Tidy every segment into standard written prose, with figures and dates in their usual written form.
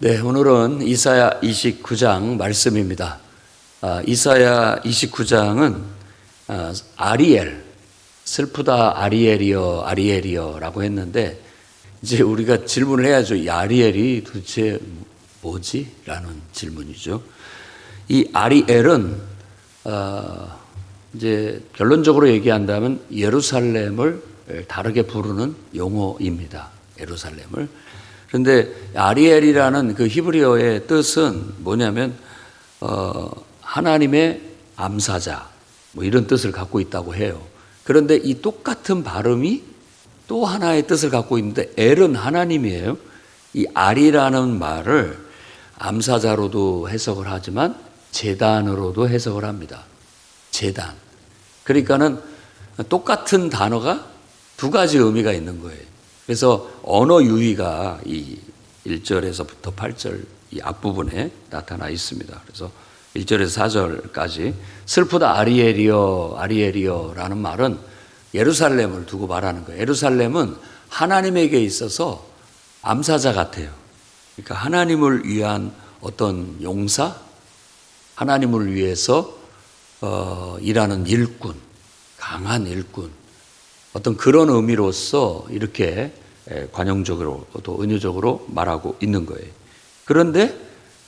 네, 오늘은 이사야 29장 말씀입니다. 이사야 29장은 아리엘, 슬프다 아리엘이여 아리엘이여 라고 했는데, 이제 우리가 질문을 해야죠. 이 아리엘이 도대체 뭐지? 라는 질문이죠. 이 아리엘은 이제 결론적으로 얘기한다면 예루살렘을 다르게 부르는 용어입니다. 예루살렘을. 그런데 아리엘이라는 그 히브리어의 뜻은 뭐냐면 하나님의 암사자 뭐 이런 뜻을 갖고 있다고 해요. 그런데 이 똑같은 발음이 또 하나의 뜻을 갖고 있는데, 엘은 하나님이에요. 이 아리라는 말을 암사자로도 해석을 하지만 제단으로도 해석을 합니다. 제단. 그러니까는 똑같은 단어가 두 가지 의미가 있는 거예요. 그래서 언어 유희가 이 1절에서부터 8절 이 앞부분에 나타나 있습니다. 그래서 1절에서 4절까지 슬프다 아리엘이여 아리엘이여 라는 말은 예루살렘을 두고 말하는 거예요. 예루살렘은 하나님에게 있어서 암사자 같아요. 그러니까 하나님을 위한 어떤 용사, 하나님을 위해서 일하는 일꾼, 강한 일꾼, 어떤 그런 의미로서 이렇게 관용적으로 또 은유적으로 말하고 있는 거예요. 그런데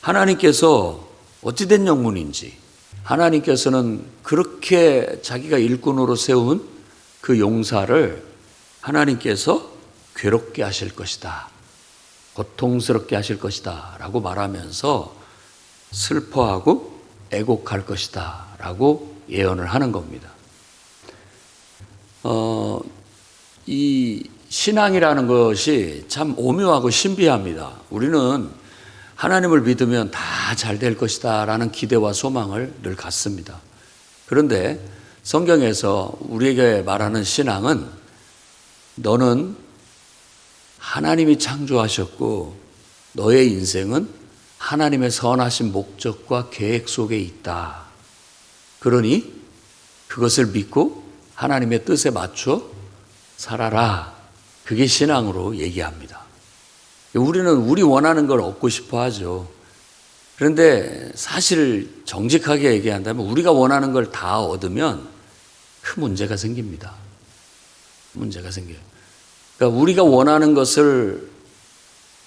하나님께서 어찌된 영문인지, 하나님께서는 그렇게 자기가 일꾼으로 세운 그 용사를 하나님께서 괴롭게 하실 것이다, 고통스럽게 하실 것이다 라고 말하면서 슬퍼하고 애곡할 것이다 라고 예언을 하는 겁니다. 이 신앙이라는 것이 참 오묘하고 신비합니다. 우리는 하나님을 믿으면 다 잘 될 것이다 라는 기대와 소망을 늘 갖습니다. 그런데 성경에서 우리에게 말하는 신앙은, 너는 하나님이 창조하셨고 너의 인생은 하나님의 선하신 목적과 계획 속에 있다. 그러니 그것을 믿고 하나님의 뜻에 맞춰 살아라. 그게 신앙으로 얘기합니다. 우리는 우리 원하는 걸 얻고 싶어 하죠. 그런데 사실 정직하게 얘기한다면 우리가 원하는 걸 다 얻으면 큰 문제가 생깁니다. 문제가 생겨요. 그러니까 우리가 원하는 것을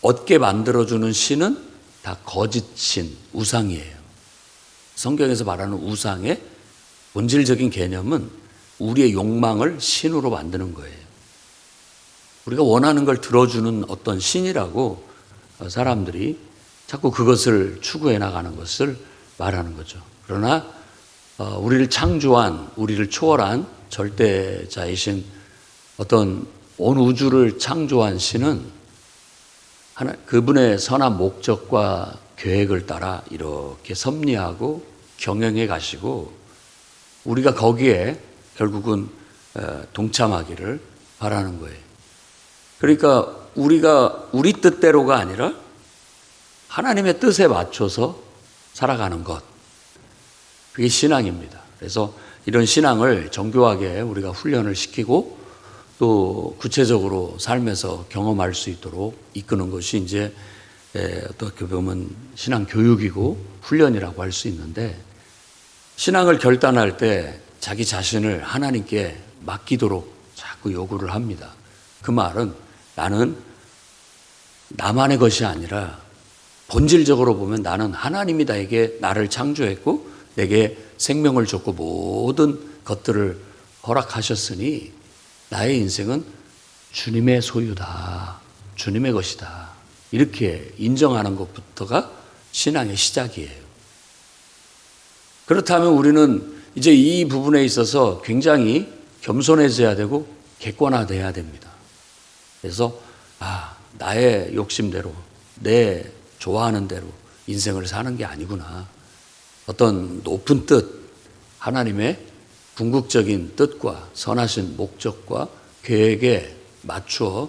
얻게 만들어주는 신은 다 거짓신, 우상이에요. 성경에서 말하는 우상의 본질적인 개념은 우리의 욕망을 신으로 만드는 거예요. 우리가 원하는 걸 들어주는 어떤 신이라고 사람들이 자꾸 그것을 추구해 나가는 것을 말하는 거죠. 그러나 우리를 창조한, 우리를 초월한 절대자이신 어떤 온 우주를 창조한 신은 그분의 선한 목적과 계획을 따라 이렇게 섭리하고 경영해 가시고, 우리가 거기에 결국은 동참하기를 바라는 거예요. 그러니까 우리가 우리 뜻대로가 아니라 하나님의 뜻에 맞춰서 살아가는 것, 그게 신앙입니다. 그래서 이런 신앙을 정교하게 우리가 훈련을 시키고 또 구체적으로 삶에서 경험할 수 있도록 이끄는 것이 이제 어떻게 보면 신앙 교육이고 훈련이라고 할 수 있는데, 신앙을 결단할 때 자기 자신을 하나님께 맡기도록 자꾸 요구를 합니다. 그 말은 나는 나만의 것이 아니라 본질적으로 보면 나는 하나님이 나를 창조했고 내게 생명을 줬고 모든 것들을 허락하셨으니 나의 인생은 주님의 소유다, 주님의 것이다, 이렇게 인정하는 것부터가 신앙의 시작이에요. 그렇다면 우리는 이제 이 부분에 있어서 굉장히 겸손해져야 되고 객관화돼야 됩니다. 그래서 나의 욕심대로, 내 좋아하는 대로 인생을 사는 게 아니구나. 어떤 높은 뜻, 하나님의 궁극적인 뜻과 선하신 목적과 계획에 맞추어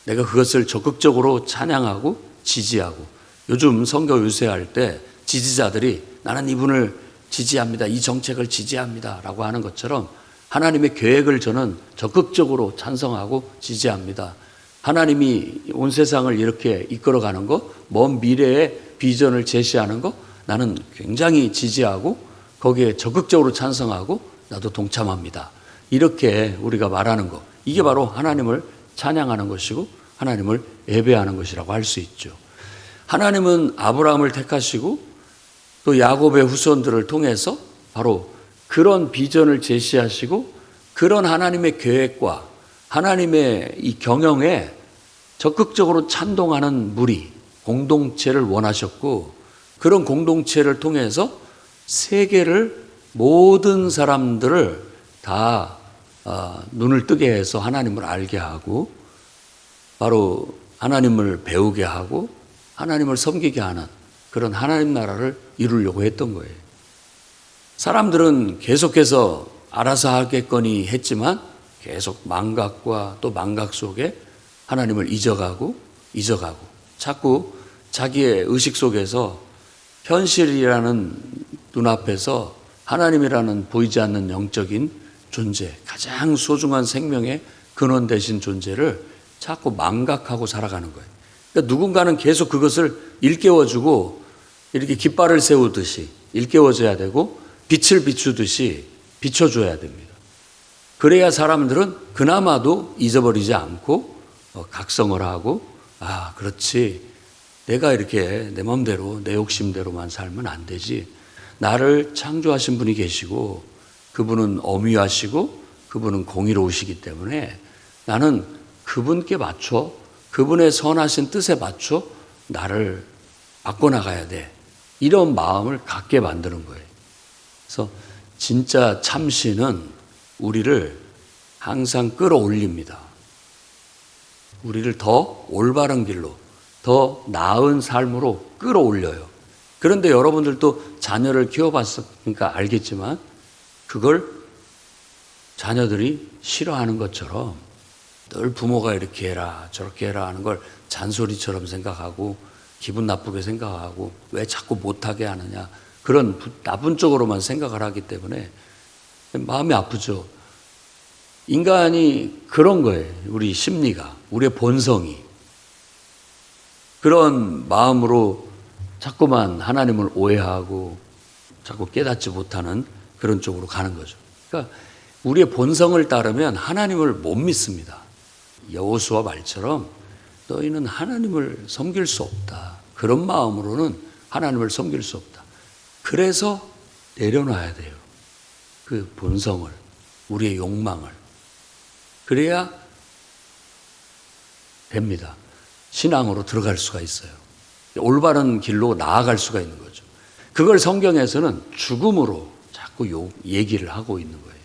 내가 그것을 적극적으로 찬양하고 지지하고, 요즘 선교 유세할 때 지지자들이 나는 이분을 지지합니다, 이 정책을 지지합니다 라고 하는 것처럼 하나님의 계획을 저는 적극적으로 찬성하고 지지합니다. 하나님이 온 세상을 이렇게 이끌어가는 거, 먼 미래의 비전을 제시하는 거 나는 굉장히 지지하고 거기에 적극적으로 찬성하고 나도 동참합니다. 이렇게 우리가 말하는 거, 이게 바로 하나님을 찬양하는 것이고 하나님을 예배하는 것이라고 할 수 있죠. 하나님은 아브라함을 택하시고 또 야곱의 후손들을 통해서 바로 그런 비전을 제시하시고 그런 하나님의 계획과 하나님의 이 경영에 적극적으로 찬동하는 무리, 공동체를 원하셨고 그런 공동체를 통해서 세계를 모든 사람들을 다 눈을 뜨게 해서 하나님을 알게 하고 바로 하나님을 배우게 하고 하나님을 섬기게 하는 그런 하나님 나라를 이루려고 했던 거예요. 사람들은 계속해서 알아서 하겠거니 했지만 계속 망각과 또 망각 속에 하나님을 잊어가고 자꾸 자기의 의식 속에서 현실이라는 눈앞에서 하나님이라는 보이지 않는 영적인 존재, 가장 소중한 생명의 근원 되신 존재를 자꾸 망각하고 살아가는 거예요. 그러니까 누군가는 계속 그것을 일깨워주고 이렇게 깃발을 세우듯이 일깨워줘야 되고 빛을 비추듯이 비춰줘야 됩니다. 그래야 사람들은 그나마도 잊어버리지 않고 각성을 하고 그렇지, 내가 이렇게 내 마음대로 내 욕심대로만 살면 안 되지. 나를 창조하신 분이 계시고 그분은 엄위하시고 그분은 공의로우시기 때문에 나는 그분께 맞춰, 그분의 선하신 뜻에 맞춰 나를 바꿔나가야 돼. 이런 마음을 갖게 만드는 거예요. 그래서 진짜 참신은 우리를 항상 끌어올립니다. 우리를 더 올바른 길로, 더 나은 삶으로 끌어올려요. 그런데 여러분들도 자녀를 키워봤으니까 알겠지만 그걸 자녀들이 싫어하는 것처럼 늘 부모가 이렇게 해라 저렇게 해라 하는 걸 잔소리처럼 생각하고 기분 나쁘게 생각하고 왜 자꾸 못하게 하느냐, 그런 나쁜 쪽으로만 생각을 하기 때문에 마음이 아프죠. 인간이 그런 거예요. 우리 심리가, 우리의 본성이 그런 마음으로 자꾸만 하나님을 오해하고 자꾸 깨닫지 못하는 그런 쪽으로 가는 거죠. 그러니까 우리의 본성을 따르면 하나님을 못 믿습니다. 여호수아 말처럼 너희는 하나님을 섬길 수 없다. 그런 마음으로는 하나님을 섬길 수 없다. 그래서 내려놔야 돼요. 그 본성을, 우리의 욕망을. 그래야 됩니다. 신앙으로 들어갈 수가 있어요. 올바른 길로 나아갈 수가 있는 거죠. 그걸 성경에서는 죽음으로 자꾸 얘기를 하고 있는 거예요.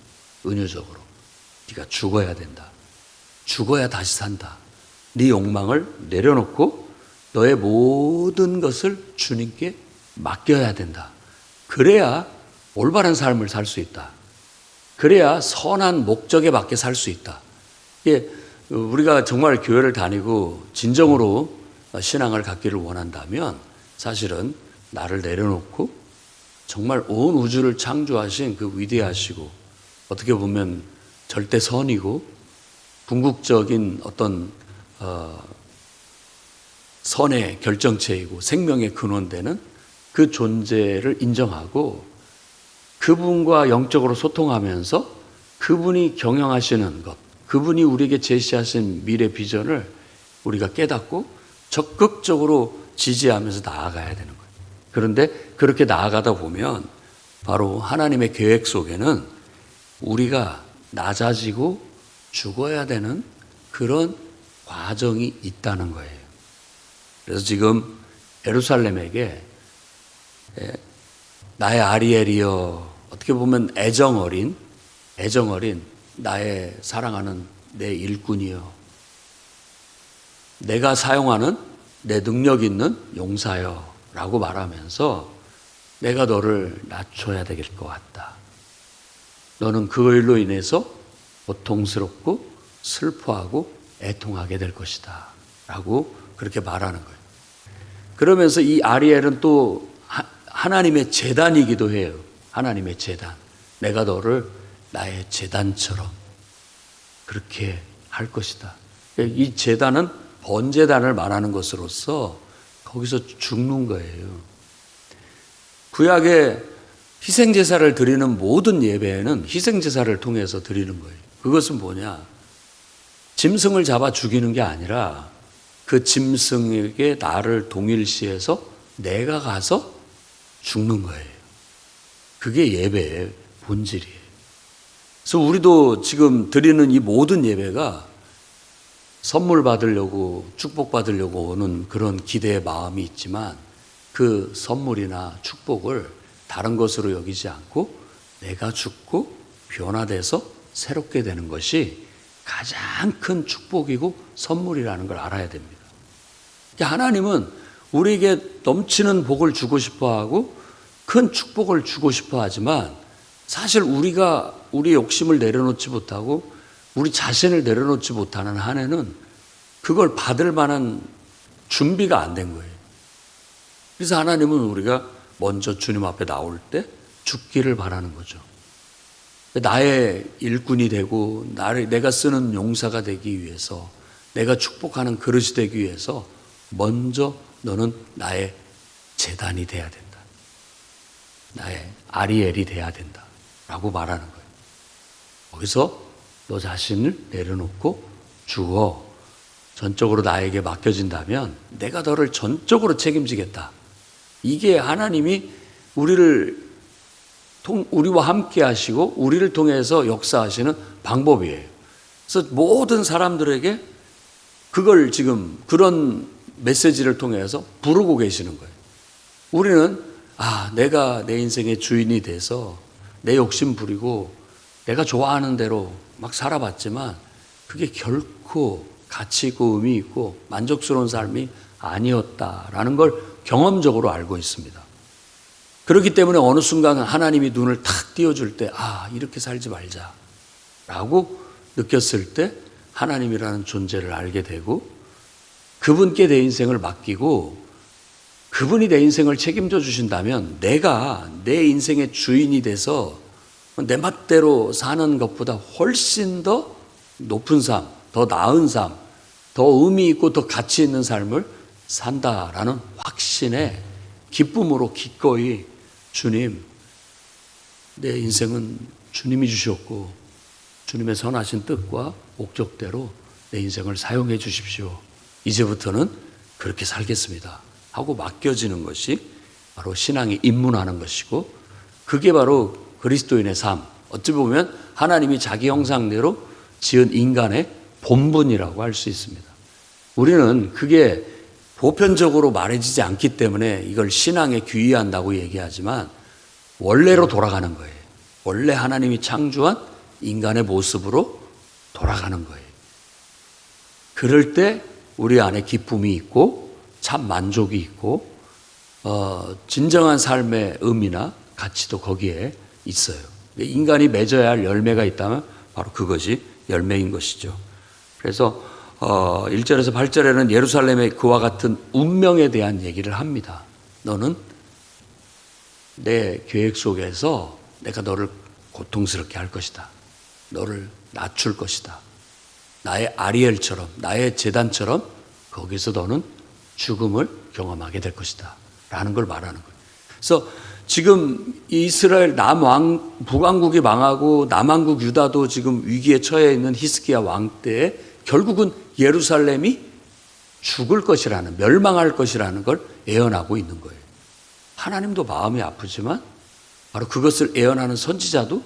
은유적으로. 네가 죽어야 된다. 죽어야 다시 산다. 네 욕망을 내려놓고 너의 모든 것을 주님께 맡겨야 된다. 그래야 올바른 삶을 살 수 있다. 그래야 선한 목적에 맞게 살 수 있다. 우리가 정말 교회를 다니고 진정으로 신앙을 갖기를 원한다면 사실은 나를 내려놓고 정말 온 우주를 창조하신 그 위대하시고 어떻게 보면 절대 선이고 궁극적인 어떤 선의 결정체이고 생명의 근원되는 그 존재를 인정하고 그분과 영적으로 소통하면서 그분이 경영하시는 것, 그분이 우리에게 제시하신 미래 비전을 우리가 깨닫고 적극적으로 지지하면서 나아가야 되는 거예요. 그런데 그렇게 나아가다 보면 바로 하나님의 계획 속에는 우리가 낮아지고 죽어야 되는 그런 과정이 있다는 거예요. 그래서 지금 예루살렘에게 나의 아리엘이여, 어떻게 보면 애정어린 나의 사랑하는 내 일꾼이여, 내가 사용하는 내 능력 있는 용사여 라고 말하면서 내가 너를 낮춰야 될 것 같다. 너는 그 일로 인해서 고통스럽고 슬퍼하고 애통하게 될 것이다 라고 그렇게 말하는 거예요. 그러면서 이 아리엘은 또 하나님의 제단이기도 해요. 하나님의 제단. 내가 너를 나의 제단처럼 그렇게 할 것이다. 이 제단은 번제단을 말하는 것으로서 거기서 죽는 거예요. 구약의 희생제사를 드리는 모든 예배에는 희생제사를 통해서 드리는 거예요. 그것은 뭐냐? 짐승을 잡아 죽이는 게 아니라 그 짐승에게 나를 동일시해서 내가 가서 죽는 거예요. 그게 예배의 본질이에요. 그래서 우리도 지금 드리는 이 모든 예배가 선물 받으려고 축복 받으려고 오는 그런 기대의 마음이 있지만 그 선물이나 축복을 다른 것으로 여기지 않고 내가 죽고 변화돼서 새롭게 되는 것이 가장 큰 축복이고 선물이라는 걸 알아야 됩니다. 하나님은 우리에게 넘치는 복을 주고 싶어 하고 큰 축복을 주고 싶어 하지만 사실 우리가 우리 욕심을 내려놓지 못하고 우리 자신을 내려놓지 못하는 한에는 그걸 받을 만한 준비가 안 된 거예요. 그래서 하나님은 우리가 먼저 주님 앞에 나올 때 죽기를 바라는 거죠. 나의 일꾼이 되고 내가 쓰는 용사가 되기 위해서 내가 축복하는 그릇이 되기 위해서 먼저 너는 나의 제단이 돼야 된다. 나의 아리엘이 돼야 된다. 라고 말하는 거예요. 거기서 너 자신을 내려놓고 죽어. 전적으로 나에게 맡겨진다면 내가 너를 전적으로 책임지겠다. 이게 하나님이 우리와 함께 하시고 우리를 통해서 역사하시는 방법이에요. 그래서 모든 사람들에게 그걸 지금 그런 메시지를 통해서 부르고 계시는 거예요. 우리는 내가 내 인생의 주인이 돼서 내 욕심 부리고 내가 좋아하는 대로 막 살아봤지만 그게 결코 가치 있고 의미 있고 만족스러운 삶이 아니었다라는 걸 경험적으로 알고 있습니다. 그렇기 때문에 어느 순간 하나님이 눈을 탁 띄워줄 때 이렇게 살지 말자라고 느꼈을 때 하나님이라는 존재를 알게 되고 그분께 내 인생을 맡기고 그분이 내 인생을 책임져 주신다면 내가 내 인생의 주인이 돼서 내 맛대로 사는 것보다 훨씬 더 높은 삶, 더 나은 삶, 더 의미 있고 더 가치 있는 삶을 산다라는 확신에 기쁨으로 기꺼이 주님, 내 인생은 주님이 주셨고 주님의 선하신 뜻과 목적대로 내 인생을 사용해 주십시오. 이제부터는 그렇게 살겠습니다. 하고 맡겨지는 것이 바로 신앙이 입문하는 것이고 그게 바로 그리스도인의 삶. 어찌 보면 하나님이 자기 형상대로 지은 인간의 본분이라고 할 수 있습니다. 우리는 그게 보편적으로 말해지지 않기 때문에 이걸 신앙에 귀의한다고 얘기하지만 원래로 돌아가는 거예요. 원래 하나님이 창조한 인간의 모습으로 돌아가는 거예요. 그럴 때 우리 안에 기쁨이 있고 참 만족이 있고 진정한 삶의 의미나 가치도 거기에 있어요. 인간이 맺어야 할 열매가 있다면 바로 그것이 열매인 것이죠. 그래서 1절에서 8절에는 예루살렘의 그와 같은 운명에 대한 얘기를 합니다. 너는 내 계획 속에서 내가 너를 고통스럽게 할 것이다. 너를 낮출 것이다. 나의 아리엘처럼 나의 제단처럼 거기서 너는 죽음을 경험하게 될 것이다. 라는 걸 말하는 거예요. 그래서 지금 이스라엘 북왕국이 망하고 남왕국 유다도 지금 위기에 처해 있는 히스기야 왕 때에 결국은 예루살렘이 죽을 것이라는, 멸망할 것이라는 걸 예언하고 있는 거예요. 하나님도 마음이 아프지만 바로 그것을 예언하는 선지자도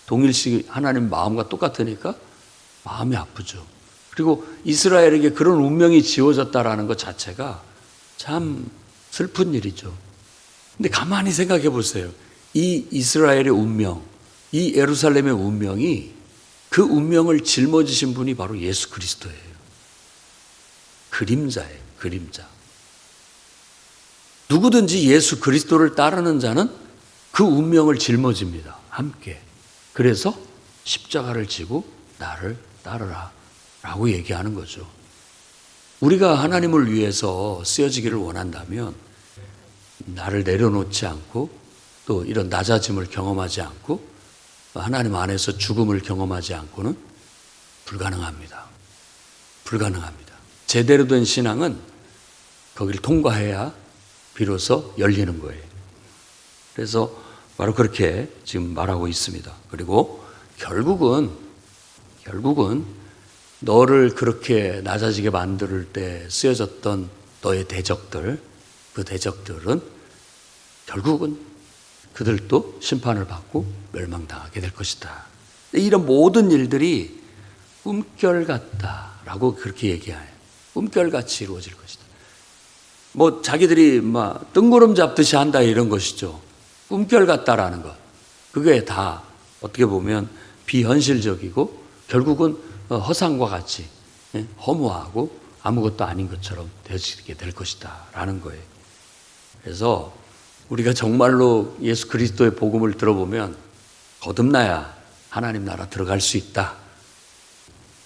동일시 하나님 마음과 똑같으니까 마음이 아프죠. 그리고 이스라엘에게 그런 운명이 지어졌다라는 것 자체가 참 슬픈 일이죠. 근데 가만히 생각해 보세요. 이 이스라엘의 운명, 이 예루살렘의 운명이 그 운명을 짊어지신 분이 바로 예수 그리스도예요. 그림자예요. 그림자. 누구든지 예수 그리스도를 따르는 자는 그 운명을 짊어집니다. 함께. 그래서 십자가를 지고 나를 따르라 라고 얘기하는 거죠. 우리가 하나님을 위해서 쓰여지기를 원한다면 나를 내려놓지 않고 또 이런 낮아짐을 경험하지 않고 하나님 안에서 죽음을 경험하지 않고는 불가능합니다. 불가능합니다. 제대로 된 신앙은 거기를 통과해야 비로소 열리는 거예요. 그래서 바로 그렇게 지금 말하고 있습니다. 그리고 결국은 너를 그렇게 낮아지게 만들 때 쓰여졌던 너의 대적들, 그 대적들은 결국은 그들도 심판을 받고 멸망당하게 될 것이다. 이런 모든 일들이 꿈결 같다라고 그렇게 얘기해요. 꿈결같이 이루어질 것이다. 뭐 자기들이 막 뜬구름 잡듯이 한다 이런 것이죠. 꿈결 같다라는 것. 그게 다 어떻게 보면 비현실적이고 결국은 허상과 같이 허무하고 아무것도 아닌 것처럼 되어지게 될 것이다 라는 거예요. 그래서 우리가 정말로 예수 그리스도의 복음을 들어보면 거듭나야 하나님 나라 들어갈 수 있다.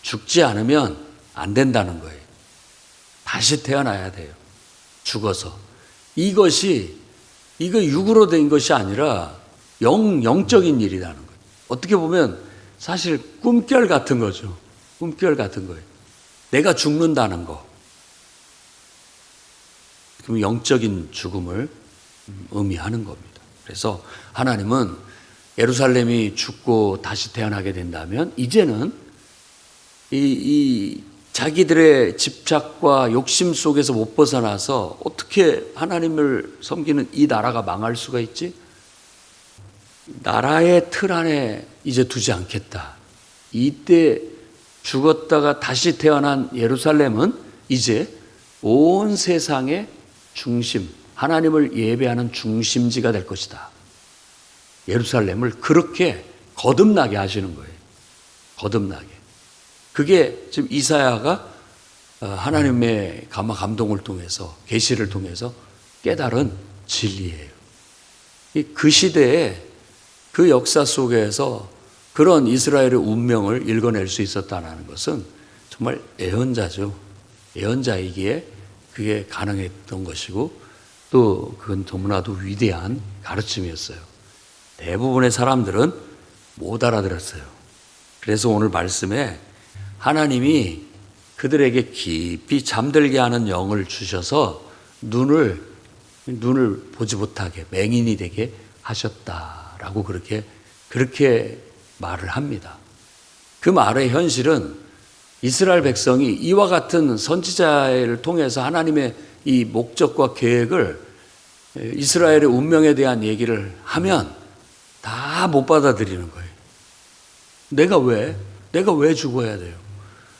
죽지 않으면 안 된다는 거예요. 다시 태어나야 돼요. 죽어서. 이거 육으로 된 것이 아니라 영적인 일이라는 거예요. 어떻게 보면 사실 꿈결 같은 거죠. 꿈결 같은 거예요. 내가 죽는다는 거. 그럼 영적인 죽음을 의미하는 겁니다. 그래서 하나님은 예루살렘이 죽고 다시 태어나게 된다면 이제는 이 자기들의 집착과 욕심 속에서 못 벗어나서 어떻게 하나님을 섬기는 이 나라가 망할 수가 있지? 나라의 틀 안에 이제 두지 않겠다. 이때 죽었다가 다시 태어난 예루살렘은 이제 온 세상의 중심, 하나님을 예배하는 중심지가 될 것이다. 예루살렘을 그렇게 거듭나게 하시는 거예요. 거듭나게. 그게 지금 이사야가 하나님의 감동을 통해서 계시를 통해서 깨달은 진리예요. 그 시대에 그 역사 속에서 그런 이스라엘의 운명을 읽어낼 수 있었다는 것은 정말 예언자죠. 예언자이기에 그게 가능했던 것이고 또 그건 너무나도 위대한 가르침이었어요. 대부분의 사람들은 못 알아들었어요. 그래서 오늘 말씀에 하나님이 그들에게 깊이 잠들게 하는 영을 주셔서 눈을 보지 못하게 맹인이 되게 하셨다라고 그렇게 말을 합니다. 그 말의 현실은 이스라엘 백성이 이와 같은 선지자를 통해서 하나님의 이 목적과 계획을 이스라엘의 운명에 대한 얘기를 하면 다 못 받아들이는 거예요. 내가 왜 죽어야 돼요?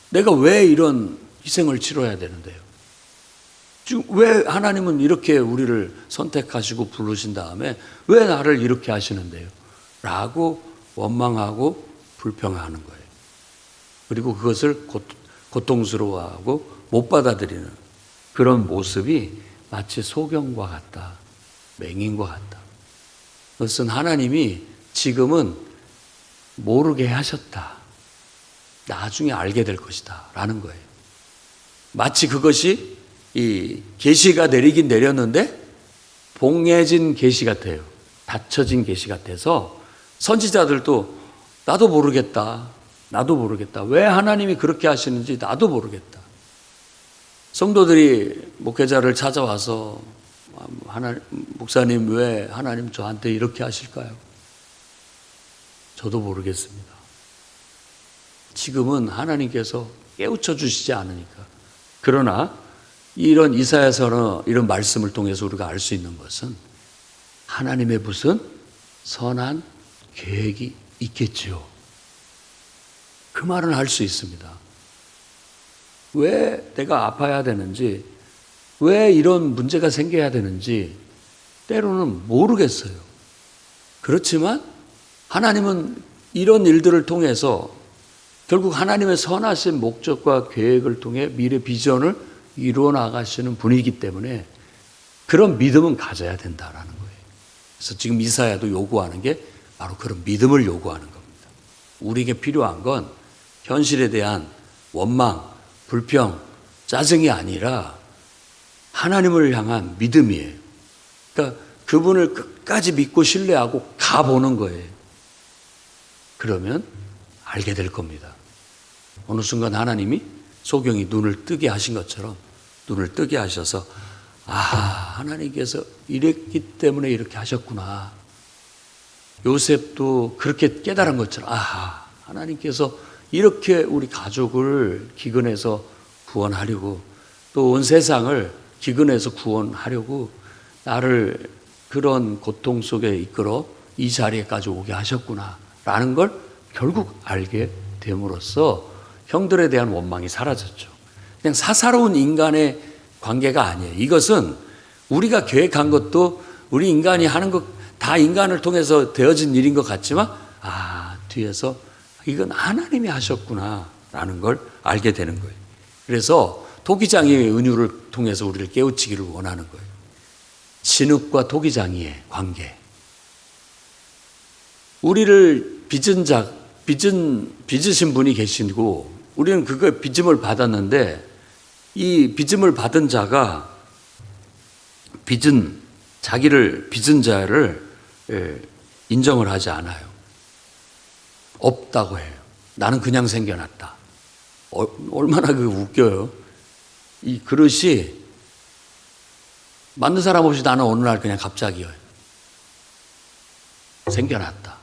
내가 왜 이런 희생을 치러야 되는데요? 지금 왜 하나님은 이렇게 우리를 선택하시고 부르신 다음에 왜 나를 이렇게 하시는데요? 라고 원망하고 불평하는 거예요. 그리고 그것을 고통스러워하고 못 받아들이는 그런 모습이 마치 소경과 같다. 맹인과 같다. 그것은 하나님이 지금은 모르게 하셨다. 나중에 알게 될 것이다. 라는 거예요. 마치 그것이 이 계시가 내리긴 내렸는데 봉해진 계시 같아요. 닫혀진 계시 같아서 선지자들도 나도 모르겠다. 왜 하나님이 그렇게 하시는지 나도 모르겠다. 성도들이 목회자를 찾아와서 목사님 왜 하나님 저한테 이렇게 하실까요? 저도 모르겠습니다. 지금은 하나님께서 깨우쳐 주시지 않으니까. 그러나 이런 이사야서는 이런 말씀을 통해서 우리가 알 수 있는 것은 하나님의 무슨 선한 계획이 있겠지요. 그 말은 할 수 있습니다. 왜 내가 아파야 되는지, 왜 이런 문제가 생겨야 되는지 때로는 모르겠어요. 그렇지만 하나님은 이런 일들을 통해서 결국 하나님의 선하신 목적과 계획을 통해 미래 비전을 이루어 나가시는 분이기 때문에 그런 믿음은 가져야 된다라는 거예요. 그래서 지금 이사야도 요구하는 게 바로 그런 믿음을 요구하는 겁니다. 우리에게 필요한 건 현실에 대한 원망, 불평, 짜증이 아니라 하나님을 향한 믿음이에요. 그러니까 그분을 끝까지 믿고 신뢰하고 가보는 거예요. 그러면 알게 될 겁니다. 어느 순간 하나님이 소경이 눈을 뜨게 하신 것처럼 눈을 뜨게 하셔서 하나님께서 이랬기 때문에 이렇게 하셨구나. 요셉도 그렇게 깨달은 것처럼 하나님께서 이렇게 우리 가족을 기근해서 구원하려고 또 온 세상을 기근해서 구원하려고 나를 그런 고통 속에 이끌어 이 자리에까지 오게 하셨구나 라는 걸 결국 알게 됨으로써 형들에 대한 원망이 사라졌죠. 그냥 사사로운 인간의 관계가 아니에요. 이것은 우리가 계획한 것도 우리 인간이 하는 것 다 인간을 통해서 되어진 일인 것 같지만 뒤에서 이건 하나님이 하셨구나 라는 걸 알게 되는 거예요. 그래서 토기장이의 은유를 통해서 우리를 깨우치기를 원하는 거예요. 진흙과 토기장이의 관계. 우리를 빚으신 분이 계시고 우리는 그거 빚음을 받았는데 이 빚음을 받은 자가 자기를 빚은 자를 인정을 하지 않아요. 없다고 해요. 나는 그냥 생겨났다. 얼마나 웃겨요. 이 그릇이 만든 사람 없이 나는 어느 날 그냥 갑자기 생겨났다.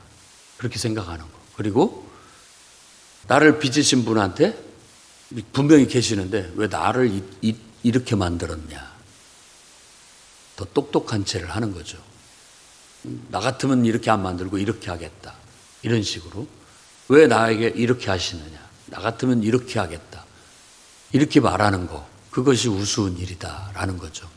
그렇게 생각하는 거. 그리고 나를 빚으신 분한테 분명히 계시는데 왜 나를 이렇게 만들었냐. 더 똑똑한 채를 하는 거죠. 나 같으면 이렇게 안 만들고 이렇게 하겠다. 이런 식으로. 왜 나에게 이렇게 하시느냐. 나 같으면 이렇게 하겠다. 이렇게 말하는 거. 그것이 우스운 일이다라는 거죠.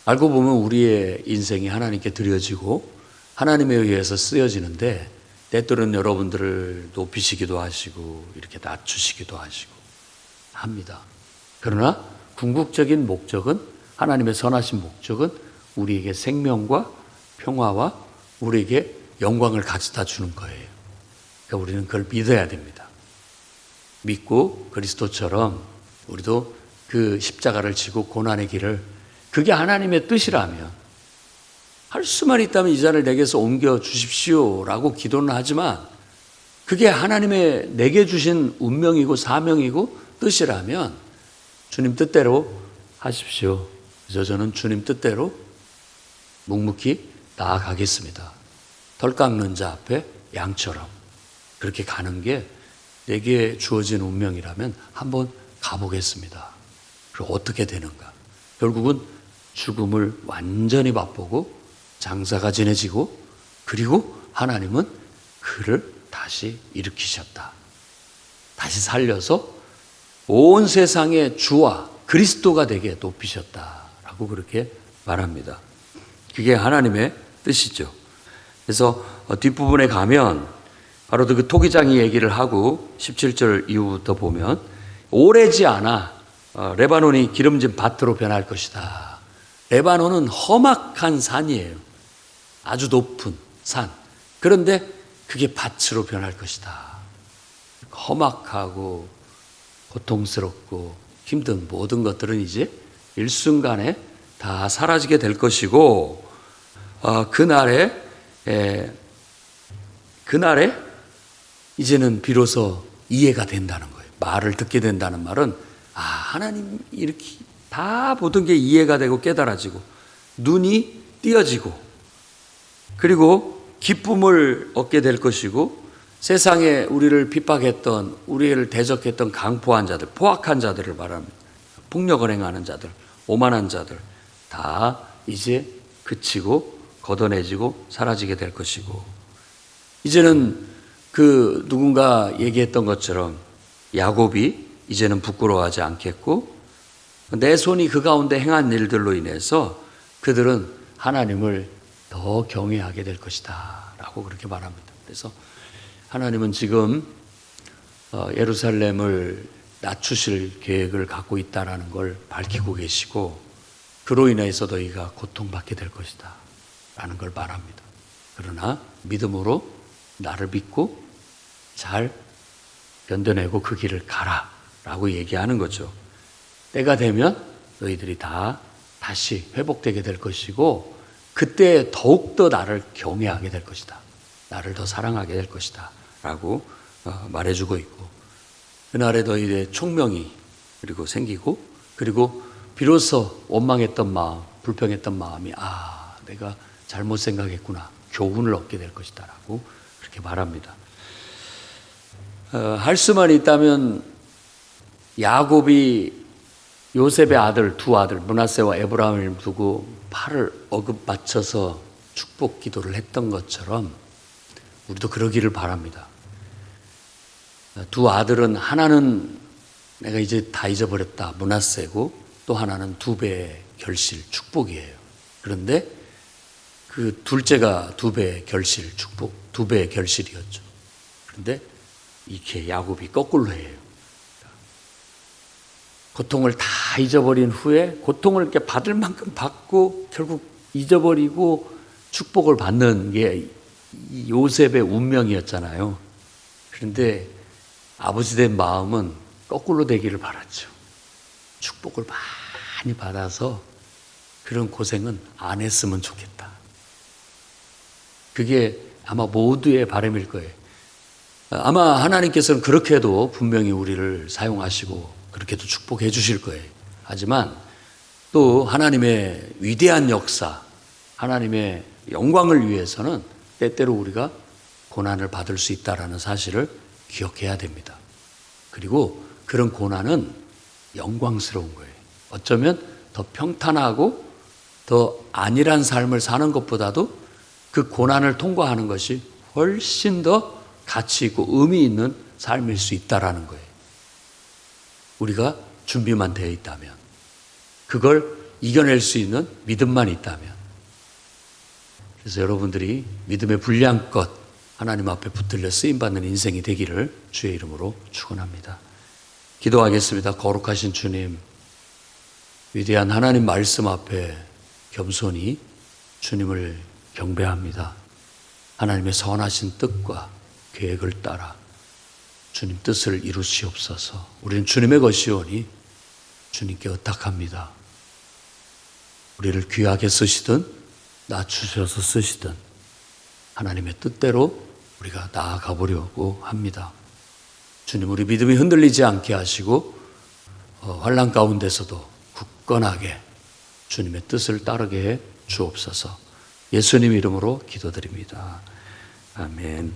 알고 보면 우리의 인생이 하나님께 드려지고 하나님에 의해서 쓰여지는데 때때로는 여러분들을 높이시기도 하시고 이렇게 낮추시기도 하시고 합니다. 그러나 궁극적인 목적은 하나님의 선하신 목적은 우리에게 생명과 평화와 우리에게 영광을 가져다 주는 거예요. 그러니까 우리는 그걸 믿어야 됩니다. 믿고 그리스도처럼 우리도 그 십자가를 지고 고난의 길을 그게 하나님의 뜻이라면 할 수만 있다면 이 잔을 내게서 옮겨 주십시오라고 기도는 하지만 그게 하나님의 내게 주신 운명이고 사명이고 뜻이라면 주님 뜻대로 하십시오. 그래서 저는 주님 뜻대로 묵묵히 나아가겠습니다. 덜 깎는 자 앞에 양처럼 그렇게 가는 게 내게 주어진 운명이라면 한번 가보겠습니다. 그리고 어떻게 되는가? 결국은 죽음을 완전히 맛보고 장사가 지내지고 그리고 하나님은 그를 다시 일으키셨다. 다시 살려서 온 세상의 주와 그리스도가 되게 높이셨다라고 그렇게 말합니다. 그게 하나님의 뜻이죠. 그래서 뒷부분에 가면 바로 그 토기장이 얘기를 하고 17절 이후부터 보면 오래지 않아 레바논이 기름진 밭으로 변할 것이다. 레바논은 험악한 산이에요. 아주 높은 산. 그런데 그게 밭으로 변할 것이다. 험악하고 고통스럽고 힘든 모든 것들은 이제 일순간에 다 사라지게 될 것이고 그날에 이제는 비로소 이해가 된다는 거예요. 말을 듣게 된다는 말은 하나님 이렇게 다 모든 게 이해가 되고 깨달아지고 눈이 띄어지고 그리고 기쁨을 얻게 될 것이고 세상에 우리를 핍박했던 우리를 대적했던 강포한 자들, 포악한 자들을 말합니다. 폭력을 행하는 자들, 오만한 자들 다 이제 그치고 걷어내지고 사라지게 될 것이고 이제는 그 누군가 얘기했던 것처럼 야곱이 이제는 부끄러워하지 않겠고 내 손이 그 가운데 행한 일들로 인해서 그들은 하나님을 더 경외하게 될 것이다 라고 그렇게 말합니다. 그래서 하나님은 지금 예루살렘을 낮추실 계획을 갖고 있다는 걸 밝히고 계시고 그로 인해서 너희가 고통받게 될 것이다 라는 걸 말합니다. 그러나 믿음으로 나를 믿고 잘 견뎌내고 그 길을 가라 라고 얘기하는 거죠. 때가 되면 너희들이 다시 회복되게 될 것이고 그때 더욱더 나를 경외하게 될 것이다. 나를 더 사랑하게 될 것이다 라고 말해주고 있고 그날에 너희의 총명이 그리고 생기고, 그리고 비로소 원망했던 마음, 불평했던 마음이 내가 잘못 생각했구나, 교훈을 얻게 될 것이다 라고 그렇게 말합니다. 할 수만 있다면 야곱이 요셉의 아들, 두 아들 므낫세와 에브라임을 두고 팔을 어긋 맞춰서 축복 기도를 했던 것처럼 우리도 그러기를 바랍니다. 두 아들은 하나는 내가 이제 다 잊어버렸다, 므낫세고, 또 하나는 두 배의 결실, 축복이에요. 그런데 그 둘째가 두 배의 결실, 축복, 두 배의 결실이었죠. 그런데 이렇게 야곱이 거꾸로 해요. 고통을 다 잊어버린 후에 고통을 이렇게 받을 만큼 받고 결국 잊어버리고 축복을 받는 게 요셉의 운명이었잖아요. 그런데 아버지 된 마음은 거꾸로 되기를 바랐죠. 축복을 많이 받아서 그런 고생은 안 했으면 좋겠다. 그게 아마 모두의 바람일 거예요. 아마 하나님께서는 그렇게도 분명히 우리를 사용하시고 그렇게도 축복해 주실 거예요. 하지만 또 하나님의 위대한 역사, 하나님의 영광을 위해서는 때때로 우리가 고난을 받을 수 있다는 사실을 기억해야 됩니다. 그리고 그런 고난은 영광스러운 거예요. 어쩌면 더 평탄하고 더 안일한 삶을 사는 것보다도 그 고난을 통과하는 것이 훨씬 더 가치 있고 의미 있는 삶일 수 있다는 거예요. 우리가 준비만 되어 있다면, 그걸 이겨낼 수 있는 믿음만 있다면. 그래서 여러분들이 믿음의 분량껏 하나님 앞에 붙들려 쓰임받는 인생이 되기를 주의 이름으로 축원합니다. 기도하겠습니다. 거룩하신 주님, 위대한 하나님 말씀 앞에 겸손히 주님을 경배합니다. 하나님의 선하신 뜻과 계획을 따라 주님 뜻을 이루시옵소서. 우리는 주님의 것이오니 주님께 의탁합니다. 우리를 귀하게 쓰시든 낮추셔서 쓰시든 하나님의 뜻대로 우리가 나아가 보려고 합니다. 주님, 우리 믿음이 흔들리지 않게 하시고 환난 가운데서도 굳건하게 주님의 뜻을 따르게 해 주옵소서. 예수님 이름으로 기도드립니다. 아멘.